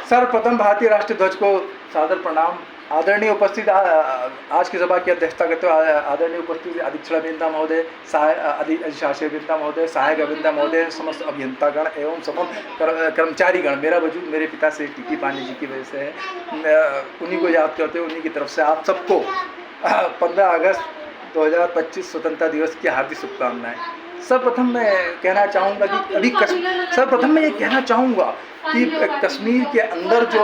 सर्वप्रथम भारतीय राष्ट्रीय ध्वज को सादर प्रणाम। आदरणीय उपस्थित आज की सभा की अध्यक्षता करते हुए आदरणीय उपस्थित अधीक्षण अभियंता महोदय, अधिशासी अभियंता महोदय, सहायक अभियंता महोदय, समस्त अभियंतागण एवं समस्त कर्मचारीगण। मेरा वजूद मेरे पिता श्री टी पांडे जी की वजह से है। उन्हीं को याद करते हुए उन्हीं की तरफ से आप सबको 15 अगस्त 2025 स्वतंत्रता दिवस की हार्दिक शुभकामनाएं। सर्वप्रथम मैं कहना चाहूँगा कि सर्वप्रथम मैं ये कहना चाहूँगा कि कश्मीर के अंदर जो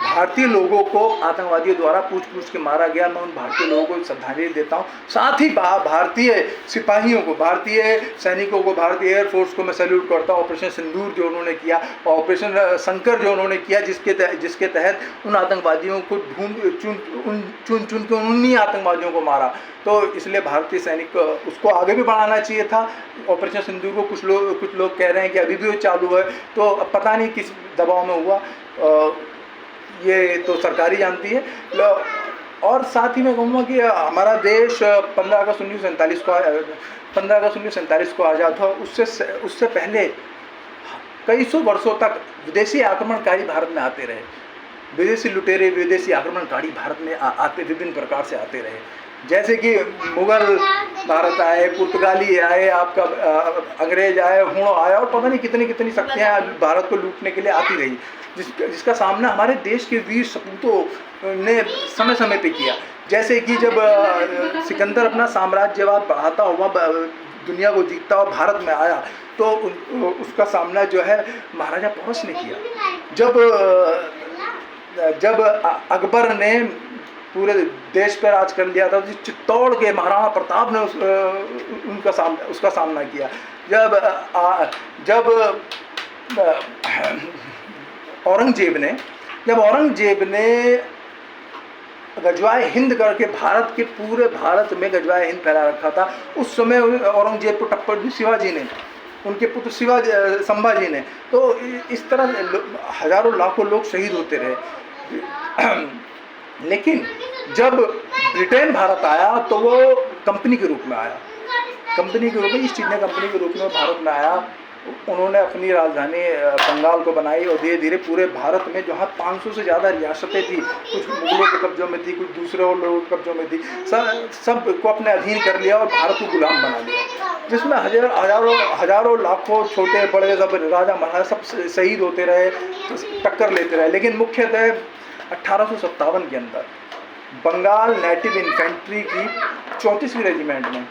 भारतीय लोगों को आतंकवादियों द्वारा पूछ के मारा गया, मैं उन भारतीय लोगों को श्रद्धांजलि देता हूँ। साथ ही भारतीय सिपाहियों को, भारतीय सैनिकों को, भारतीय एयरफोर्स को मैं सैल्यूट करता हूँ। ऑपरेशन सिंदूर जो उन्होंने किया, ऑपरेशन शंकर जो उन्होंने किया, जिसके तहत उन आतंकवादियों को चुन के उन्हीं आतंकवादियों को मारा। तो इसलिए भारतीय सैनिक उसको आगे भी बढ़ाना चाहिए था। ऑपरेशन सिंदूर को कुछ लोग कह रहे हैं कि अभी भी वो चालू है, तो अब पता नहीं किस दबाव में हुआ, ये तो सरकार ही जानती है। और साथ ही मैं कहूँगा कि हमारा देश 15 अगस्त 1947 को आज़ाद हुआ। उससे पहले कई सौ वर्षों तक विदेशी आक्रमणकारी भारत में आते रहे। विदेशी लुटेरे, विदेशी आक्रमणकारी भारत में आते विभिन्न प्रकार से आते रहे। जैसे कि मुगल भारत आए, पुर्तगाली आए, आपका अंग्रेज आए, हुण आया, और पता नहीं कितनी शक्तियाँ भारत को लूटने के लिए आती रही, जिसका सामना हमारे देश के वीर सपूतों ने समय समय पे किया। जैसे कि जब सिकंदर अपना साम्राज्यवाद बढ़ाता हुआ दुनिया को जीतता हुआ भारत में आया, तो उसका सामना जो है महाराजा पोरस ने किया। जब अकबर ने पूरे देश पर राज कर लिया था, चित्तौड़ के महाराणा प्रताप ने उसका सामना किया। जब औरंगजेब ने गजवाए हिंद करके पूरे भारत में गजवाए हिंद फैला रखा था, उस समय औरंगजेब को टक्कर दी शिवाजी ने, उनके पुत्र संभाजी ने। तो इस तरह हजारों लाखों लोग शहीद होते रहे। लेकिन जब ब्रिटेन भारत आया तो वो कंपनी के रूप में आया, ईस्ट इंडिया कंपनी के रूप में भारत में आया। उन्होंने अपनी राजधानी बंगाल को बनाई और धीरे धीरे पूरे भारत में, जहाँ 500 से ज़्यादा रियासतें थी, कुछ मुगलों के कब्जों में थी, कुछ दूसरे और लोगों के कब्जों में थी, सब को अपने अधीन कर लिया और भारत को गुलाम बना लिया, जिसमें हजारों लाखों छोटे बड़े सब राजा महाराजा सब शहीद होते रहे, टक्कर लेते रहे। लेकिन मुख्यतः 1857 के अंदर बंगाल नेटिव इन्फेंट्री की 34वीं रेजिमेंट में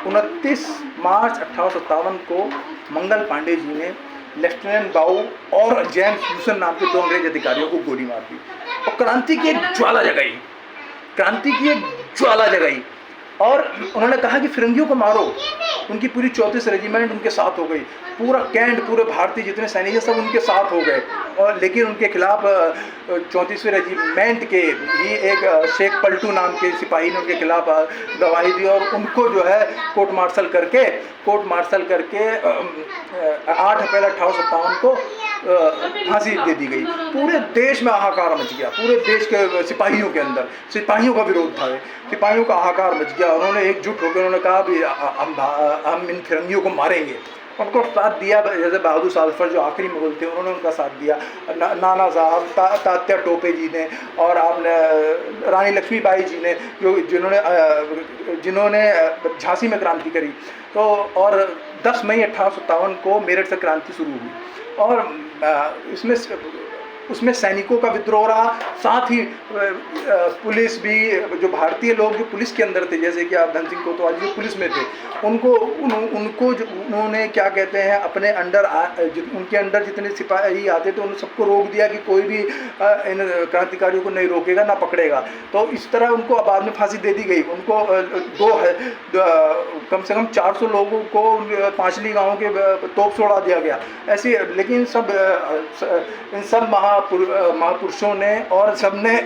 29 मार्च 1857 को मंगल पांडे जी ने लेफ्टिनेंट बाऊ और जेम्स ह्यूसन नाम के 2 अंग्रेज अधिकारियों को गोली मार दी और क्रांति की एक ज्वाला जगाई। और उन्होंने कहा कि फिरंगियों को मारो। उनकी पूरी 34 रेजिमेंट उनके साथ हो गई, पूरा कैंट, पूरे भारतीय जितने सैनिक हैं सब उनके साथ हो गए। और लेकिन उनके खिलाफ 34वीं रेजिमेंट के ही एक शेख पलटू नाम के सिपाही ने उनके खिलाफ गवाही दी और उनको जो है कोर्ट मार्शल करके 8 अप्रैल 1857 को फांसी दे दी गई। पूरे देश में हाहाकार मच गया, पूरे देश के सिपाहियों के अंदर, सिपाहियों का विरोध था, सिपाहियों का हाहाकार मच गया। उन्होंने एकजुट होकर उन्होंने कहा भी हम इन फिरंगियों को मारेंगे। उनको साथ दिया, जैसे बहादुर शाह जफर जो आखिरी मुगल थे उन्होंने उनका साथ दिया, नाना साहब, तात्या टोपे जी ने, और आपने रानी लक्ष्मीबाई जी ने, जिन्होंने झांसी में क्रांति करी। तो और 10 मई 1857 को मेरठ से क्रांति शुरू हुई और उसमें सैनिकों का विद्रोह रहा। साथ ही पुलिस भी, जो भारतीय लोग जो पुलिस के अंदर थे, जैसे कि आप धन सिंह कोतवाल जो पुलिस में थे, उनको जो उन्होंने क्या कहते हैं अपने अंडर उनके अंडर जितने सिपाही आते थे उन सबको रोक दिया कि कोई भी इन क्रांतिकारियों को नहीं रोकेगा ना पकड़ेगा। तो इस तरह उनको बाद में फांसी दे दी गई। उनको कम से कम 400 लोगों को पांचली गाँव के तोप छोड़ा दिया गया ऐसी। लेकिन इन सब महापुरुषों ने और सबने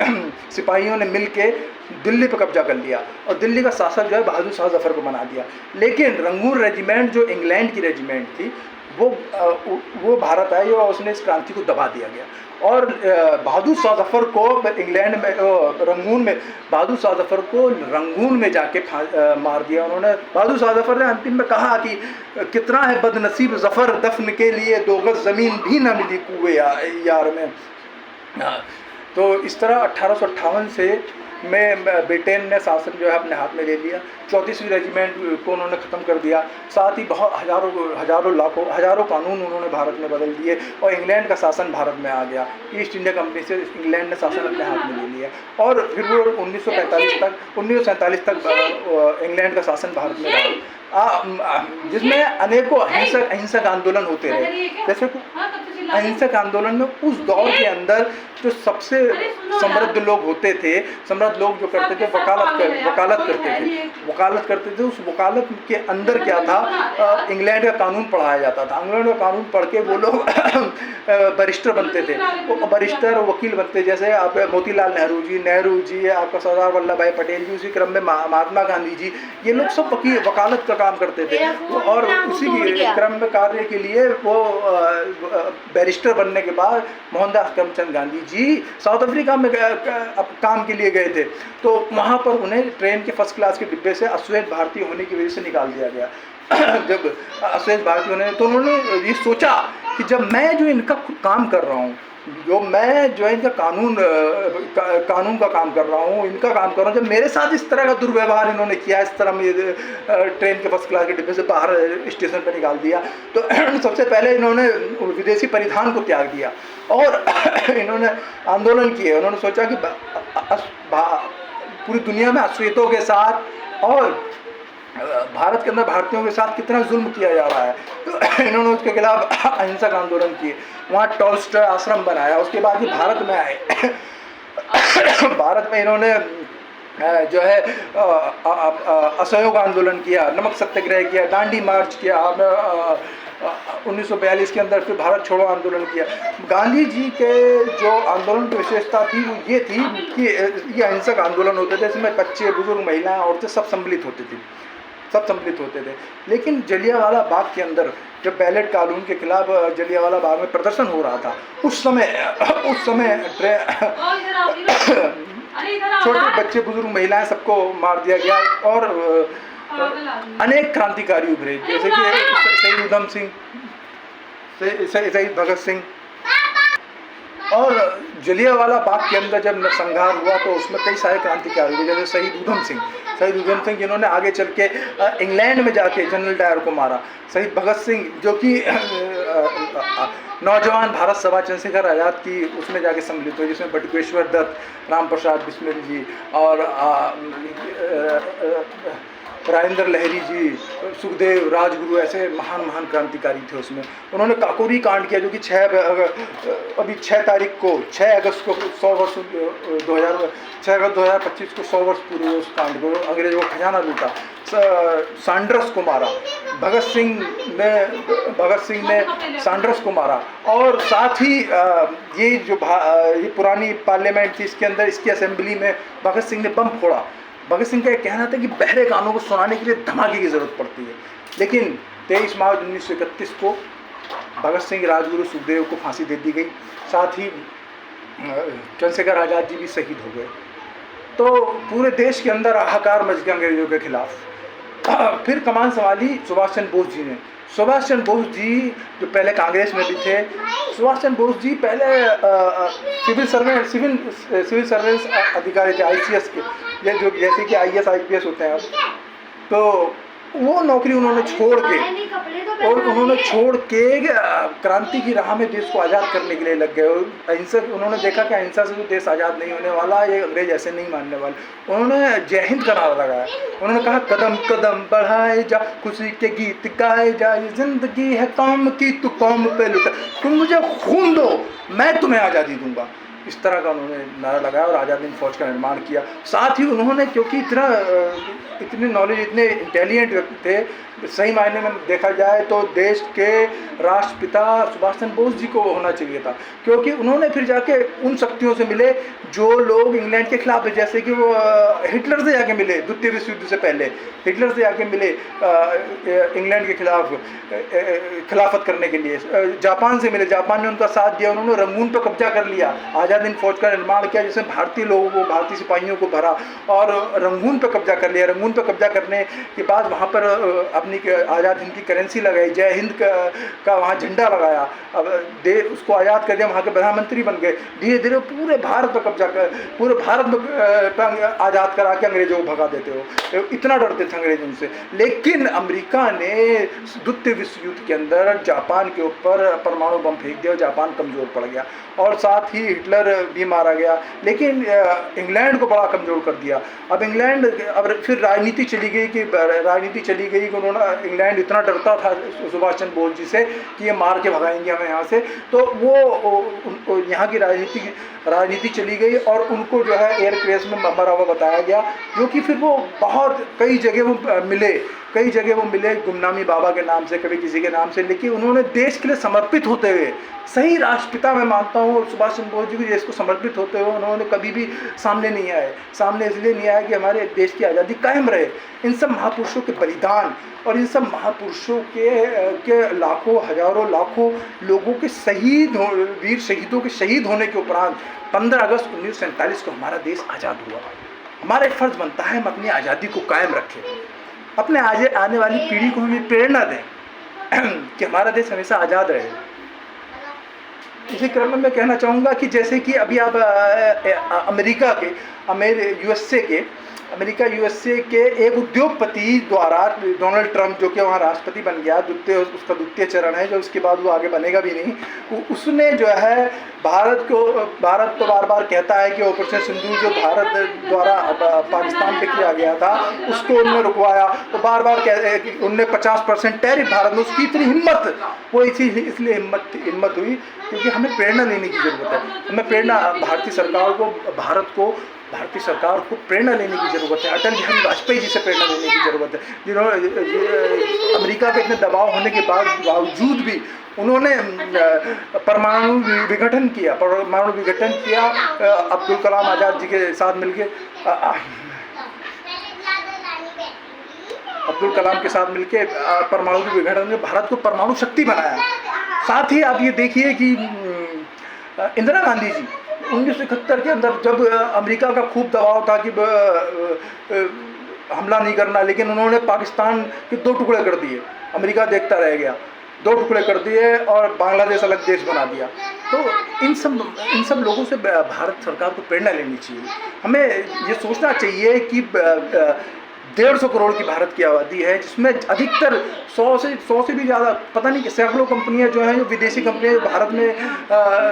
सिपाहियों ने मिलके दिल्ली पर कब्जा कर लिया और दिल्ली का शासक जो है बहादुर शाह जफर को बना दिया। लेकिन रंगून रेजिमेंट जो इंग्लैंड की रेजिमेंट थी वो भारत आई और उसने इस क्रांति को दबा दिया गया। और बहादुर शाह जफ़र को इंग्लैंड में रंगून में बहादुर शाह जफ़र को रंगून में जाके मार दिया उन्होंने। बहादुर शाह जफ़र ने अंतिम में कहा कि कितना है बदनसीब ज़फ़र, दफन के लिए 2 गज़ ज़मीन भी न मिली कुएं यार में। तो इस तरह 1858 से में ब्रिटेन ने शासन जो है अपने हाथ में ले लिया। 34वीं रेजिमेंट को उन्होंने ख़त्म कर दिया। साथ ही बहुत हज़ारों कानून उन्होंने भारत में बदल दिए और इंग्लैंड का शासन भारत में आ गया। ईस्ट इंडिया कंपनी से इंग्लैंड ने शासन अपने हाथ में ले लिया और फिर वो 1947 तक इंग्लैंड का शासन भारत में रहा, जिसमें अनेकों अहिंसक आंदोलन होते रहे। जैसे अहिंसक आंदोलन में उस दौर के अंदर जो सबसे समृद्ध लोग होते थे, समृद्ध लोग जो करते थे वकालत करते थे। उस वकालत के अंदर क्या था, इंग्लैंड का कानून पढ़ाया जाता था। इंग्लैंड का कानून पढ़ के वो लोग बैरिस्टर बनते थे, वो बैरिस्टर और वकील बनते। जैसे आप मोतीलाल नेहरू जी, आपका सरदार वल्लभ भाई पटेल जी, उसी क्रम में महात्मा गांधी जी, ये लोग सब वकालत का काम करते थे। और उसी क्रम में कार्य के लिए वो बैरिस्टर बनने के बाद मोहनदास करमचंद गांधी जी साउथ अफ्रीका में काम के लिए गए थे। तो वहाँ पर उन्हें ट्रेन के फर्स्ट क्लास के डिब्बे से अश्वेत भारतीय होने की वजह से निकाल दिया गया। जब अश्वेत भारतीय होने, तो उन्होंने ये सोचा कि जब मैं जो इनका काम कर रहा हूँ, जो इनका कानून का काम कर रहा हूँ, इनका काम कर रहा हूँ, जब मेरे साथ इस तरह का दुर्व्यवहार इन्होंने किया, इस तरह में ट्रेन के फर्स्ट क्लास के डिब्बे से बाहर स्टेशन पर निकाल दिया, तो सबसे पहले इन्होंने विदेशी परिधान को त्याग दिया और इन्होंने आंदोलन किए। उन्होंने सोचा कि पूरी दुनिया में अश्वेतों के साथ और भारत के अंदर भारतीयों के साथ कितना जुल्म किया जा रहा है, तो इन्होंने उसके खिलाफ अहिंसक आंदोलन किए। वहाँ टॉल्स्टॉय आश्रम बनाया। उसके बाद ये भारत में आए। भारत में इन्होंने जो है असहयोग आंदोलन किया, नमक सत्याग्रह किया, दांडी मार्च किया, 1942 के अंदर फिर भारत छोड़ो आंदोलन किया। गांधी जी के जो आंदोलन की विशेषता थी वो ये थी कि ये अहिंसक आंदोलन होते थे, इसमें बच्चे, बुजुर्ग, महिलाएं, औरतें सब सम्मिलित होते थे। लेकिन जलियांवाला बाग के अंदर जब बैलेट कानून के खिलाफ जलियांवाला बाग में प्रदर्शन हो रहा था, उस समय छोटे बच्चे, बुजुर्ग, महिलाएं सबको मार दिया गया और अनेक क्रांतिकारी उभरे, जैसे कि शहीद उधम सिंह, शहीद भगत सिंह। और जलियांवाला बाग के अंदर जब नरसंहार हुआ तो उसमें कई सारे क्रांतिकारी हुए, जैसे शहीद उधम सिंह जिन्होंने आगे चल के इंग्लैंड में जाके जनरल डायर को मारा। शहीद भगत सिंह जो कि नौजवान भारत सभा चंद्रशेखर आज़ाद की उसमें जाके सम्मिलित हुए, जिसमें बटुकेश्वर दत्त, राम प्रसाद बिस्मिल जी और राजेंद्र लहरी जी, सुखदेव, राजगुरु, ऐसे महान क्रांतिकारी थे। उसमें उन्होंने काकोरी कांड किया, जो कि 6 तारीख को 6 अगस्त को 100 वर्ष 6 अगस्त 2025 को 100 वर्ष पूरे हुए उस कांड को। अंग्रेजों को खजाना लूटा, सैंडर्स को मारा, भगत सिंह ने सैंडर्स को मारा। और साथ ही ये पुरानी पार्लियामेंट थी, इसके अंदर, इसकी असेंबली में भगत सिंह ने बम फोड़ा। भगत सिंह का यह कहना था कि बहरे कानों को सुनाने के लिए धमाके की ज़रूरत पड़ती है। लेकिन 23 मार्च 1931 को भगत सिंह, राजगुरु, सुखदेव को फांसी दे दी गई। साथ ही चंद्रशेखर आज़ाद जी भी शहीद हो गए। तो पूरे देश के अंदर हाहाकार मच गया अंग्रेजों के खिलाफ। फिर कमान संभाली सुभाष चंद्र बोस जी ने। सुभाष चंद्र बोस जी जो पहले कांग्रेस में भी थे, सुभाष चंद्र बोस जी पहले सिविल सर्वेंस अधिकारी थे, ICS के, ये जो जैसे कि IAS IPS होते हैं। तो वो नौकरी उन्होंने छोड़ के क्रांति की राह में देश को आज़ाद करने के लिए लग गए। अहिंसक, उन्होंने देखा कि अहिंसा से तो देश आज़ाद नहीं होने वाला, ये अंग्रेज ऐसे नहीं मानने वाले। उन्होंने जय हिंद का नारा लगाया। उन्होंने कहा, कदम कदम बढ़ाए जा, खुशी के गीत गाए जा, ये जिंदगी है कौम की, तू कौम पे लुटा, तुम मुझे खून दो, मैं तुम्हें आज़ादी दूंगा। इस तरह का उन्होंने नारा लगाया और आज़ाद हिंद फौज का निर्माण किया। साथ ही उन्होंने, क्योंकि इतनी नॉलेज, इतने इंटेलिजेंट व्यक्ति थे, सही मायने में देखा जाए तो देश के राष्ट्रपिता सुभाष चंद्र बोस जी को होना चाहिए था, क्योंकि उन्होंने फिर जाके उन शक्तियों से मिले जो लोग इंग्लैंड के खिलाफ है। जैसे कि वो हिटलर से जाके मिले द्वितीय विश्व युद्ध से पहले, हिटलर से जाके मिले इंग्लैंड के खिलाफ खिलाफत करने के लिए, जापान से मिले, जापान ने उनका साथ दिया, उन्होंने रंगून पर कब्जा कर लिया, आज़ाद हिंद फौज का निर्माण किया जिसमें भारतीय लोगों को, भारतीय सिपाहियों को भरा और रंगून पर कब्जा कर लिया। रंगून पर कब्जा करने के बाद वहाँ पर अपनी आज़ाद हिंद की करेंसी लगाई, जय हिंद का वहाँ झंडा लगाया, अब उसको आज़ाद कर दिया, वहाँ के प्रधानमंत्री बन गए। धीरे धीरे पूरे भारत पर कब्जा कर, पूरे भारत में आज़ाद करा के अंग्रेजों को भगा देते हो, इतना डरते थे अंग्रेज उनसे। लेकिन अमेरिका ने द्वितीय विश्व युद्ध के अंदर जापान के ऊपर परमाणु बम फेंक दिया, जापान कमज़ोर पड़ गया और साथ ही हिटलर भी मारा गया। लेकिन इंग्लैंड को बड़ा कमज़ोर कर दिया। अब इंग्लैंड, अब फिर राजनीति चली गई कि उन्होंने, इंग्लैंड इतना डरता था सुभाष चंद्र बोस जी से कि ये मार के भगाएंगे हमें यहाँ से, तो वो यहाँ की राजनीति चली गई और उनको जो है एयर क्रैश में मरा हुआ बताया गया, जो कि फिर वो बहुत कई जगह वो मिले गुमनामी बाबा के नाम से, कभी किसी के नाम से, लेकिन उन्होंने देश के लिए समर्पित होते हुए, सही राष्ट्रपिता मैं मानता हूँ सुभाष चंद्र बोस जी को, देश को समर्पित होते हुए उन्होंने कभी भी सामने नहीं आए। सामने इसलिए नहीं आया कि हमारे देश की आज़ादी कायम रहे। इन सब महापुरुषों के बलिदान और इन सब महापुरुषों के लाखों, हजारों, लाखों लोगों के वीर शहीदों के शहीद होने के उपरांत 15 अगस्त 1947 को हमारा देश आज़ाद हुआ। हमारा एक फर्ज बनता है हम अपनी आज़ादी को कायम रखें, अपने आने वाली पीढ़ी को हमें प्रेरणा दें कि हमारा देश हमेशा आज़ाद रहे। इसी क्रम में मैं कहना चाहूँगा कि जैसे कि अभी आप अमेरिका यूएसए के एक उद्योगपति द्वारा, डोनाल्ड ट्रंप जो कि वहाँ राष्ट्रपति बन गया, उसका द्वितीय चरण है, जो उसके बाद वो आगे बनेगा भी नहीं, उसने जो है भारत तो बार बार कहता है कि ऑपरेशन सिंदूर जो भारत द्वारा पाकिस्तान पे किया गया था उसको उन्होंने रुकवाया, तो बार बार उनने 50% टैरिफ भारत में, उसकी इतनी हिम्मत, वो इसलिए हिम्मत हुई क्योंकि हमें प्रेरणा लेने की ज़रूरत है। हमें प्रेरणा, भारतीय सरकार को प्रेरणा लेने की ज़रूरत है। अटल बिहारी वाजपेयी जी से प्रेरणा लेने की ज़रूरत है, जिन्होंने अमेरिका के इतने दबाव होने के बावजूद भी उन्होंने परमाणु विघटन किया। अब्दुल कलाम आज़ाद जी के साथ मिलके परमाणु विघटन ने भारत को परमाणु शक्ति बनाया। साथ ही आप ये देखिए कि इंदिरा गांधी जी 1971 के अंदर जब अमेरिका का खूब दबाव था कि हमला नहीं करना, लेकिन उन्होंने पाकिस्तान के 2 टुकड़े कर दिए, अमेरिका देखता रह गया, 2 टुकड़े कर दिए और बांग्लादेश अलग देश बना दिया। तो इन सब लोगों से भारत सरकार को प्रेरणा लेनी चाहिए। हमें ये सोचना चाहिए कि 150 करोड़ की भारत की आबादी है, जिसमें अधिकतर 100 से भी ज़्यादा, पता नहीं सैकड़ों कंपनियां जो हैं, जो विदेशी कंपनियां भारत में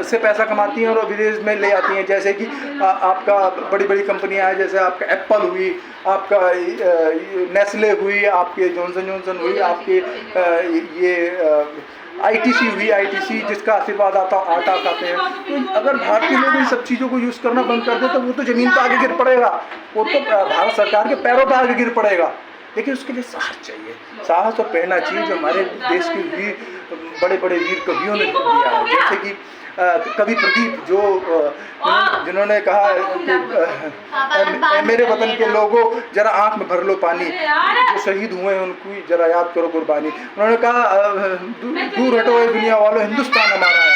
से पैसा कमाती हैं और विदेश में ले आती हैं। जैसे कि आपका बड़ी बड़ी कंपनियां हैं, जैसे आपका एप्पल हुई, आपका नेस्ले हुई, आपके जॉनसन हुई, आपके ये ITC हुई, ITC जिसका आशीर्वाद आटा खाते हैं। तो अगर भारतीय लोग इन सब चीज़ों को यूज़ करना बंद कर दे तो वो तो ज़मीन पर आगे गिर पड़ेगा, वो तो भारत सरकार के पैरों पर आगे गिर पड़ेगा। लेकिन उसके लिए साहस चाहिए, साहस और प्रेरणा चाहिए जो हमारे देश के बड़े बड़े वीर कवियों ने दिया है। जैसे कि कवि प्रदीप जिन्होंने कहा कि मेरे वतन के लोगों जरा आंख में भर लो पानी, जो शहीद हुए हैं उनको जरा याद करो कुर्बानी। उन्होंने कहा दूर हटो दुनिया वालों, हिंदुस्तान हमारा है।